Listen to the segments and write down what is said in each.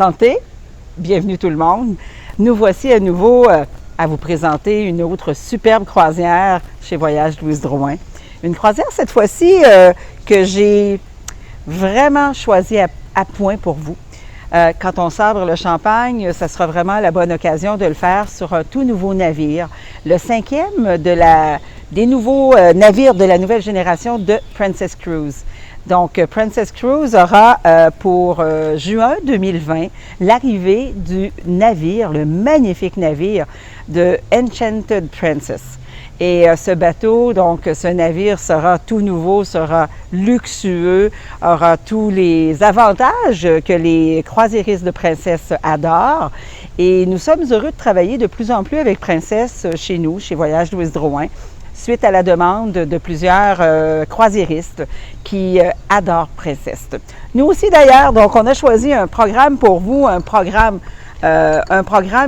Santé, bienvenue tout le monde. Nous voici à nouveau à vous présenter une autre superbe croisière chez Voyage Louise Drouin. Une croisière cette fois-ci que j'ai vraiment choisie à point pour vous. Quand on sabre le champagne, ça sera vraiment la bonne occasion de le faire sur un tout nouveau navire, le 5e des nouveaux navires de la nouvelle génération de Princess Cruises. Donc, Princess Cruises aura pour juin 2020 l'arrivée du navire, le magnifique navire de Enchanted Princess. Et ce bateau, donc ce navire sera tout nouveau, sera luxueux, aura tous les avantages que les croisiéristes de Princess adorent. Et nous sommes heureux de travailler de plus en plus avec Princess chez nous, chez Voyage Louise Drouin, suite à la demande de plusieurs croisiéristes qui adorent Princess. Nous aussi d'ailleurs, donc on a choisi un programme pour vous, un programme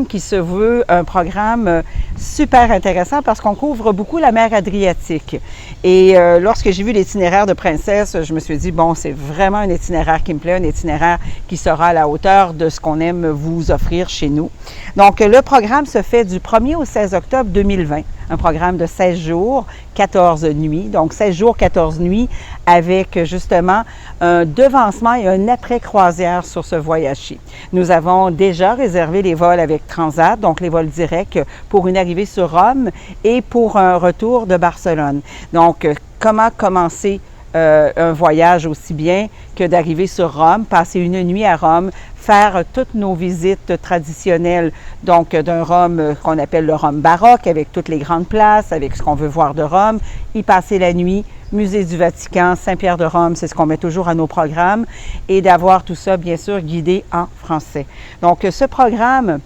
qui se veut un programme super intéressant parce qu'on couvre beaucoup la mer Adriatique. Et lorsque j'ai vu l'itinéraire de Princess, je me suis dit, bon, c'est vraiment un itinéraire qui me plaît, un itinéraire qui sera à la hauteur de ce qu'on aime vous offrir chez nous. Donc, le programme se fait du 1er au 16 octobre 2020. Un programme de 16 jours, 14 nuits. Donc, 16 jours, 14 nuits avec justement un devancement et un après-croisière sur ce voyage-ci. Nous avons déjà réservé les vols avec Transat, donc les vols directs pour une arrivée sur Rome et pour un retour de Barcelone. Donc, comment commencer un voyage aussi bien que d'arriver sur Rome, passer une nuit à Rome, faire toutes nos visites traditionnelles, donc d'un Rome qu'on appelle le Rome baroque, avec toutes les grandes places, avec ce qu'on veut voir de Rome, y passer la nuit, Musée du Vatican, Saint-Pierre de Rome, c'est ce qu'on met toujours à nos programmes, et d'avoir tout ça, bien sûr, guidé en français. Donc, ce programme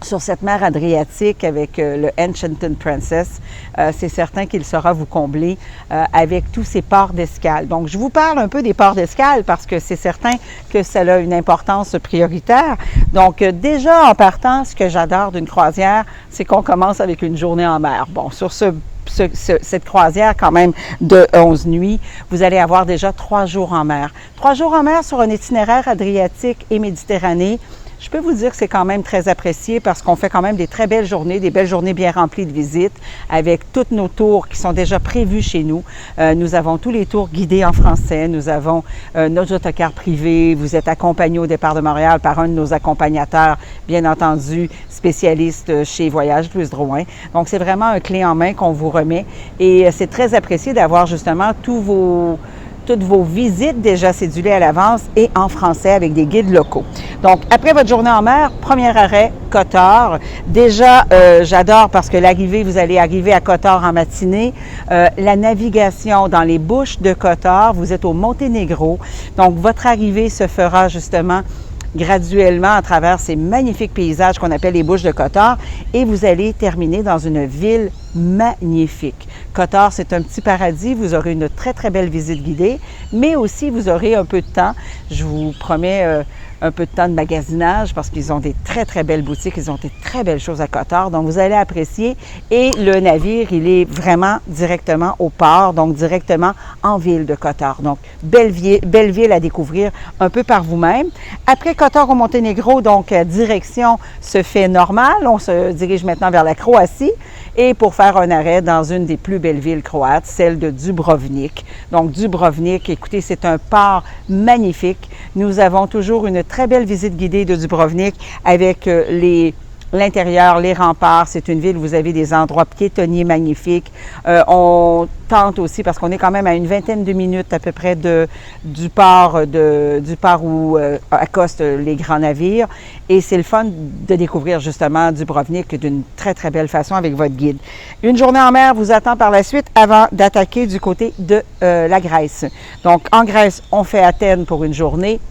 sur cette mer Adriatique avec le Enchanted Princess, c'est certain qu'il saura vous combler avec tous ces ports d'escale. Donc, je vous parle un peu des ports d'escale parce que c'est certain que ça a une importance prioritaire. Donc, déjà en partant, ce que j'adore d'une croisière, c'est qu'on commence avec une journée en mer. Bon, sur cette croisière quand même de 11 nuits, vous allez avoir déjà 3 jours en mer. 3 jours en mer sur un itinéraire Adriatique et Méditerranée. Je peux vous dire que c'est quand même très apprécié parce qu'on fait quand même des très belles journées, des belles journées bien remplies de visites avec toutes nos tours qui sont déjà prévus chez nous. Nous avons tous les tours guidés en français. Nous avons notre autocar privé. Vous êtes accompagné au départ de Montréal par un de nos accompagnateurs, bien entendu, spécialiste chez Voyage Louise Drouin. Donc, c'est vraiment un clé en main qu'on vous remet et c'est très apprécié d'avoir justement toutes vos visites déjà cédulées à l'avance et en français avec des guides locaux. Donc, après votre journée en mer, premier arrêt, Cottard. Déjà, j'adore parce que vous allez arriver à Cottard en matinée. La navigation dans les bouches de Cottard, vous êtes au Monténégro. Donc, votre arrivée se fera justement graduellement à travers ces magnifiques paysages qu'on appelle les Bouches de Cottard et vous allez terminer dans une ville magnifique. Cottard, c'est un petit paradis. Vous aurez une très, très belle visite guidée, mais aussi vous aurez un peu de temps. Je vous promets un peu de temps de magasinage parce qu'ils ont des très, très belles boutiques. Ils ont des très belles choses à Cottard. Donc, vous allez apprécier. Et le navire, il est vraiment directement au port, donc directement en ville de Cottard. Donc, belle ville à découvrir un peu par vous-même. Après Cottard au Monténégro, donc, direction se fait normale. On se dirige maintenant vers la Croatie. Et pour faire un arrêt dans une des plus belles villes croates, celle de Dubrovnik. Donc, Dubrovnik, écoutez, c'est un port magnifique. Nous avons toujours une très belle visite guidée de Dubrovnik avec l'intérieur, les remparts. C'est une ville où vous avez des endroits piétonniers magnifiques. On tente aussi, parce qu'on est quand même à une vingtaine de minutes à peu près du port où accostent les grands navires. Et c'est le fun de découvrir justement Dubrovnik d'une très, très belle façon avec votre guide. Une journée en mer vous attend par la suite avant d'attaquer du côté de la Grèce. Donc, en Grèce, on fait Athènes pour une journée.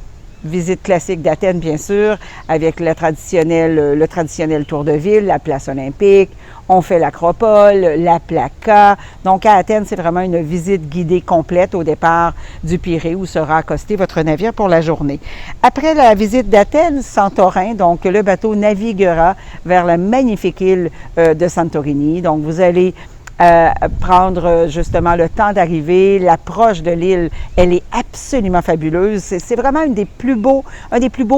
Visite classique d'Athènes, bien sûr, avec le traditionnel tour de ville, la place olympique. On fait l'Acropole, la Plaka. Donc, à Athènes, c'est vraiment une visite guidée complète au départ du Pirée où sera accosté votre navire pour la journée. Après la visite d'Athènes, Santorin, donc le bateau naviguera vers la magnifique île de Santorini. Donc, vous allez prendre justement le temps d'arriver. L'approche de l'île, elle est absolument fabuleuse. C'est vraiment un des plus beaux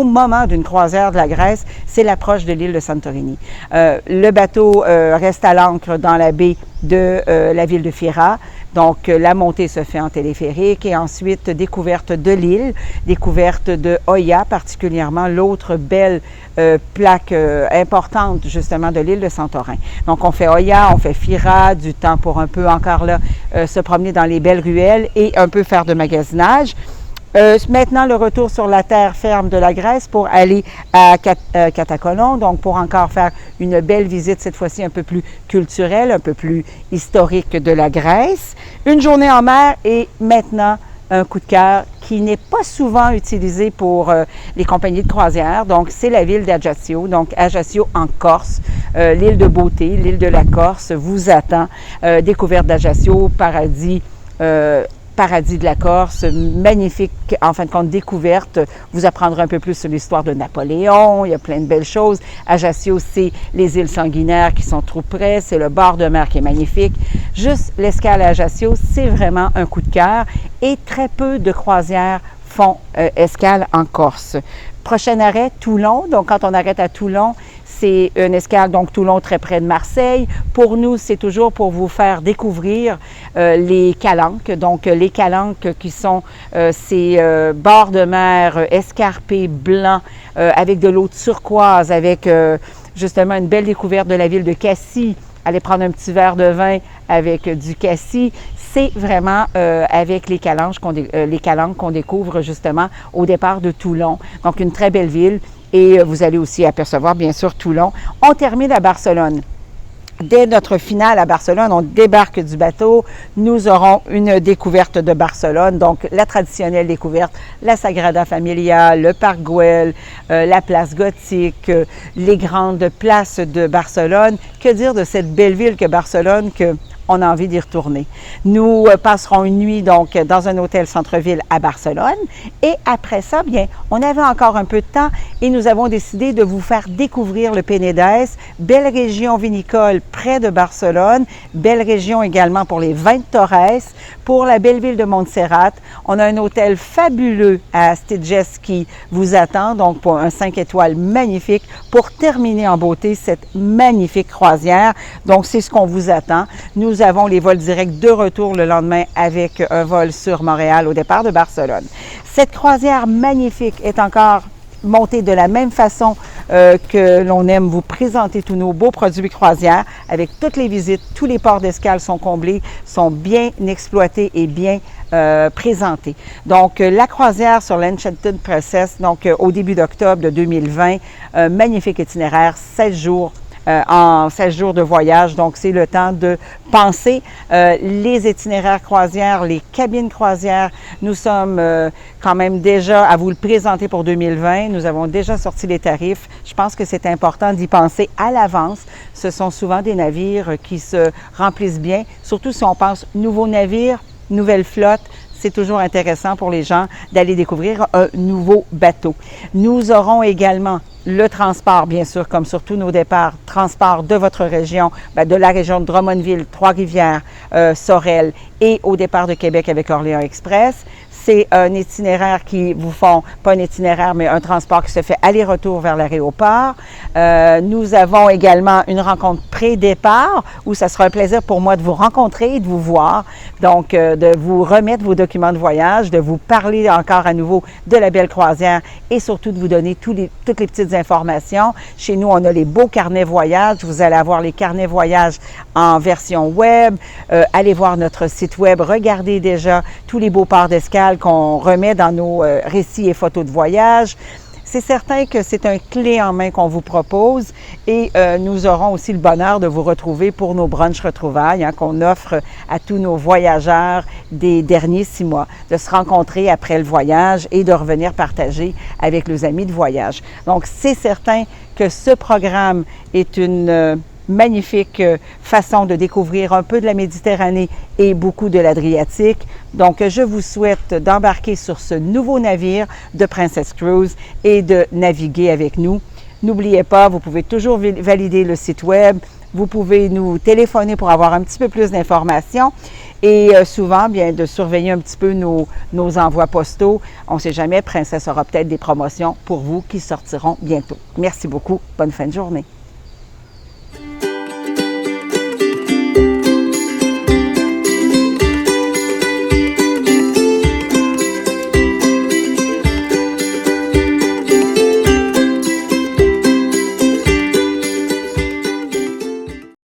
moments d'une croisière de la Grèce, c'est l'approche de l'île de Santorini. Le bateau reste à l'ancre dans la baie de la ville de Fira. Donc, la montée se fait en téléphérique et ensuite découverte de l'île, découverte de Oia, particulièrement l'autre belle plaque importante justement de l'île de Santorin. Donc, on fait Oia, on fait Fira, du temps pour un peu encore là se promener dans les belles ruelles et un peu faire de magasinage. Maintenant, le retour sur la terre ferme de la Grèce pour aller à Katakonon, donc pour encore faire une belle visite, cette fois-ci un peu plus culturelle, un peu plus historique de la Grèce. Une journée en mer et maintenant un coup de cœur qui n'est pas souvent utilisé pour les compagnies de croisière. Donc, c'est la ville d'Ajaccio, donc Ajaccio en Corse. L'île de beauté, l'île de la Corse vous attend. Découverte d'Ajaccio, paradis de la Corse, magnifique, en fin de compte, découverte. Vous apprendrez un peu plus sur l'histoire de Napoléon, il y a plein de belles choses. Ajaccio, c'est les îles sanguinaires qui sont trop près, c'est le bord de mer qui est magnifique. Juste l'escale à Ajaccio, c'est vraiment un coup de cœur et très peu de croisières font escale en Corse. Prochain arrêt, Toulon. Donc, quand on arrête à Toulon, c'est une escale, donc Toulon, très près de Marseille. Pour nous, c'est toujours pour vous faire découvrir les calanques. Donc, les calanques qui sont ces bords de mer escarpés, blancs, avec de l'eau turquoise, avec justement une belle découverte de la ville de Cassis. Aller prendre un petit verre de vin avec du cassis. C'est vraiment avec les calanques qu'on découvre justement au départ de Toulon. Donc, une très belle ville. Et vous allez aussi apercevoir, bien sûr, Toulon. On termine à Barcelone. Dès notre finale à Barcelone, on débarque du bateau. Nous aurons une découverte de Barcelone, donc la traditionnelle découverte, la Sagrada Familia, le Parc Güell, la place gothique, les grandes places de Barcelone. Que dire de cette belle ville que Barcelone, on a envie d'y retourner. Nous passerons une nuit donc dans un hôtel centre-ville à Barcelone et après ça, bien, on avait encore un peu de temps et nous avons décidé de vous faire découvrir le Penedès, belle région vinicole près de Barcelone, belle région également pour les vins de Torres, pour la belle ville de Montserrat. On a un hôtel fabuleux à Sitges qui vous attend, donc pour un 5 étoiles magnifique pour terminer en beauté cette magnifique croisière. Donc, c'est ce qu'on vous attend. Nous avons les vols directs de retour le lendemain avec un vol sur Montréal au départ de Barcelone. Cette croisière magnifique est encore montée de la même façon que l'on aime vous présenter tous nos beaux produits croisières avec toutes les visites, tous les ports d'escale sont comblés, sont bien exploités et bien présentés. Donc, la croisière sur l'Enchanted Princess, donc au début d'octobre de 2020, magnifique itinéraire, 16 jours. En 16 jours de voyage. Donc, c'est le temps de penser les itinéraires croisières, les cabines croisières. Nous sommes quand même déjà à vous le présenter pour 2020. Nous avons déjà sorti les tarifs. Je pense que c'est important d'y penser à l'avance. Ce sont souvent des navires qui se remplissent bien, surtout si on pense nouveau navire, nouvelle flotte. C'est toujours intéressant pour les gens d'aller découvrir un nouveau bateau. Nous aurons également le transport, bien sûr, comme sur tous nos départs, transport de votre région, de la région de Drummondville, Trois-Rivières, Sorel et au départ de Québec avec Orléans Express. C'est un itinéraire qui vous font, pas un itinéraire, mais un transport qui se fait aller-retour vers l'aéroport. Nous avons également une rencontre pré-départ où ça sera un plaisir pour moi de vous rencontrer et de vous voir. Donc, de vous remettre vos documents de voyage, de vous parler encore à nouveau de la belle croisière et surtout de vous donner toutes les petites informations. Chez nous, on a les beaux carnets voyage. Vous allez avoir les carnets voyage en version web. Allez voir notre site web. Regardez déjà tous les beaux ports d'escale qu'on remet dans nos récits et photos de voyage. C'est certain que c'est un clé en main qu'on vous propose et nous aurons aussi le bonheur de vous retrouver pour nos brunchs retrouvailles qu'on offre à tous nos voyageurs des derniers 6 mois, de se rencontrer après le voyage et de revenir partager avec les amis de voyage. Donc, c'est certain que ce programme est une magnifique façon de découvrir un peu de la Méditerranée et beaucoup de l'Adriatique. Donc, je vous souhaite d'embarquer sur ce nouveau navire de Princess Cruises et de naviguer avec nous. N'oubliez pas, vous pouvez toujours valider le site web, Vous pouvez nous téléphoner pour avoir un petit peu plus d'informations et souvent, bien, de surveiller un petit peu nos envois postaux. On ne sait jamais, Princesse aura peut-être des promotions pour vous qui sortiront bientôt. Merci beaucoup. Bonne fin de journée.